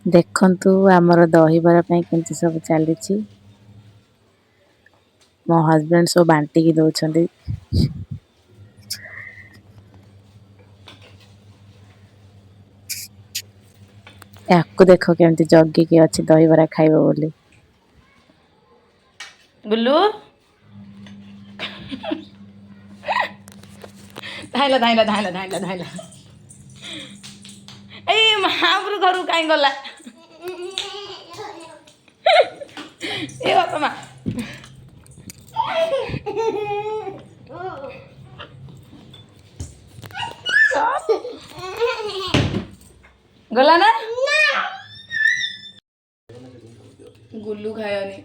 देखंतु आमर दहीबरा केमती सब चली मो हजबैंड सब बांटी की दौरान याकू देख केमती जगिकी अच्छी दहीबरा खाइब बोली गुल्लू धाइला धाइला धाइला धाइला धाइला ए महापुर घर कहीं गला ए बापा माँ गला ना गुल्लू खायानी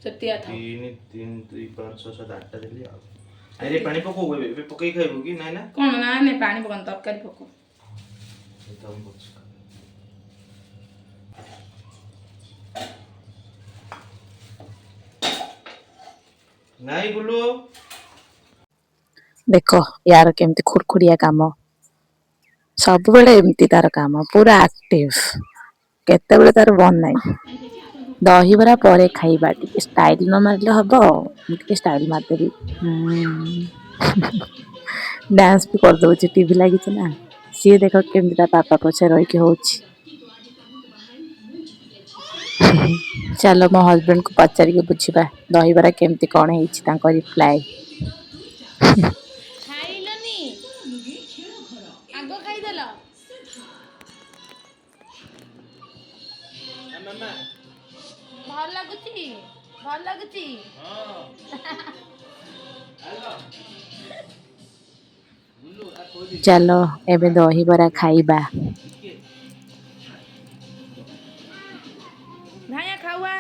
चटिया था 3 3 2 5 6 7 8 देली अरे पानी पको बे पकई खाइबो कि नै ना कोन ना ने पानी पकन तरकारी पको एकदम बच नाई गुल्लू देख यार केमती खुड़खुड़िया काम सब बेले एमती तार काम पूरा एक्टिव केते बेले तार बन नहीं दहीबरा पर खाइबा टिके स्टाइल न मारले हबो टिके स्टाइल मारदेबी डांस भी कर दो टीवी लगी ना सी देख केमती ता पापा पछे रही के होची चलो मो हस्बैंड को पचार के बुझीबा दहीबरा केमती कौन है तांको रिप्लाई खाइलनी आगो खाई देला मामा भल लागुची भल लागुची चलो एबे दहीबरा खाइबा भाया खावा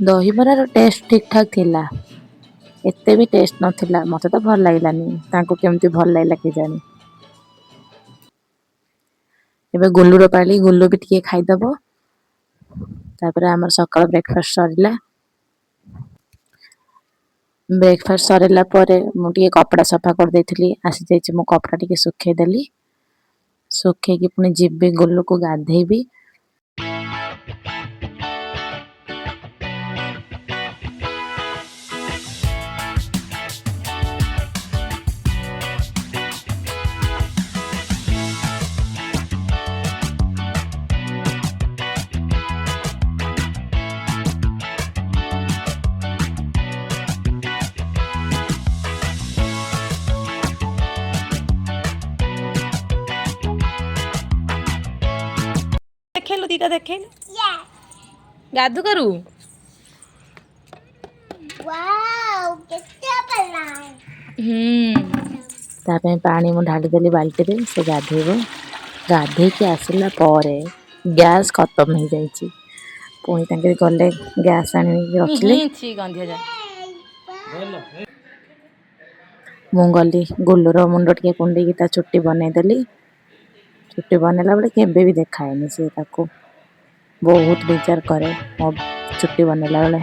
दहीबरार टेस्ट ठीक ठाक थिला एते भी टेस्ट नथिला मते तो भल लागलानी तांको केमती भल लागला के जानी एबे गुल्लूर पाली गुल्लू भी टिके खाई दबो तापर हमर सकाळ ब्रेकफास्ट सरिला ब्रेकफास्ट सरिला परे मु टिके कपड़ा सफा कर देथिली आसी जाईची मु कपड़ा टिके सुखे देली सुखे की पुनी जिब्बे गुल्लू को गाधेबी देखेलु दीटा देखेलु गादू करू वाओ कितना बड़ा तापे पानी मु ढाली देली बाल्टी रे से गाधेबो गाधे के आसला परे गैस खत्म हो जाईची पुणी तांके गले गैस आनी रखले छी गंधिया जा मु गली गुल्लूर मुंड टिके कुंडी की ता चुट्टी बनै देली चुट्टी बनेला बेले केबे भी देखाएनी से ताको बहुत विचार करे मो चुट्टी बनेला बेले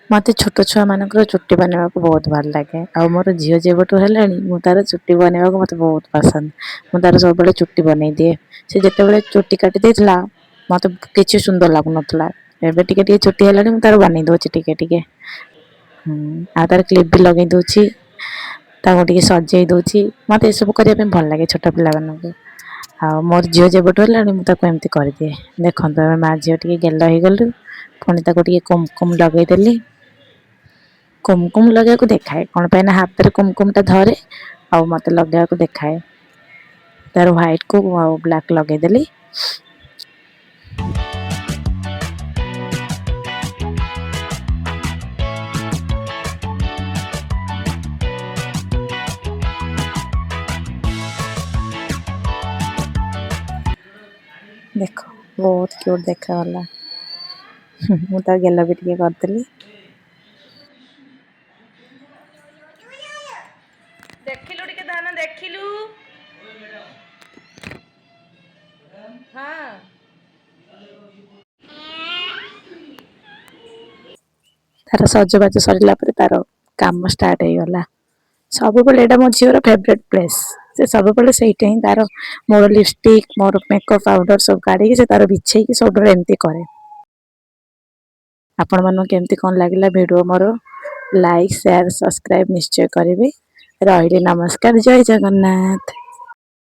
मते छोट छुआ मानकर चुट्टी बनेवा को बहुत भल लागे आ मोर झियो जेबटू हेलानी मु तार चुट्टी बनेवा को मते बहुत पसंद मु तार सब बेले चुट्टी बनै दिए से जते बेले चुट्टी काटी देथला मते किछि सुंदर लागु नथला एबे टिके टिके चुट्टी हेलानी मु तार बनै दोछि टिके टिके आ तार क्लिप भी लगै दोछि ताको टिके सजै दोछि मते सब करिया पे भल लागे छोटा पिला बन को आ मोर झियो जेबटू हेलानी मु ताको एमती कर दिए देखंतो मा झियो टिके गेल रही गलु पुणी ताको टिके कुमकुम लगै देली कुमकुम लगे को देखाए कौन पे ना हाथ रे कुमकुम टा धरे आ मते लगे को देखाए तार व्हाइट को ब्लैक लगे देली देखो बहुत क्यूट देखा वाला मु ता गेला भी टिके करतली देखिलु ତାର ସଜବାଜ ସରିଲା ପରେ ତାର କାମ ଷ୍ଟାର୍ଟ ହେଇଗଲା। ସବୁବେଳେ ଏଇଟା ମୋ ଝିଅର ଫେଭରେଟ୍ ପ୍ଲେସ୍। ସେ ସବୁବେଳେ ସେଇଟା ହିଁ ତାର ମୋର ଲିପଷ୍ଟିକ୍ ମୋର ମେକଅପ୍ ପାଉଡ଼ର ସବୁ କାଢ଼ିକି ସେ ତାର ବିଛେଇକି ସବୁବେଳେ ଏମିତି କରେ। ଆପଣମାନଙ୍କୁ କେମିତି କ'ଣ ଲାଗିଲା ଭିଡ଼ିଓ ମୋର ଲାଇକ୍ ସେୟାର ସବସ୍କ୍ରାଇବ୍ ନିଶ୍ଚୟ କରିବେ। ରହିଲି ନମସ୍କାର ଜୟ ଜଗନ୍ନାଥ।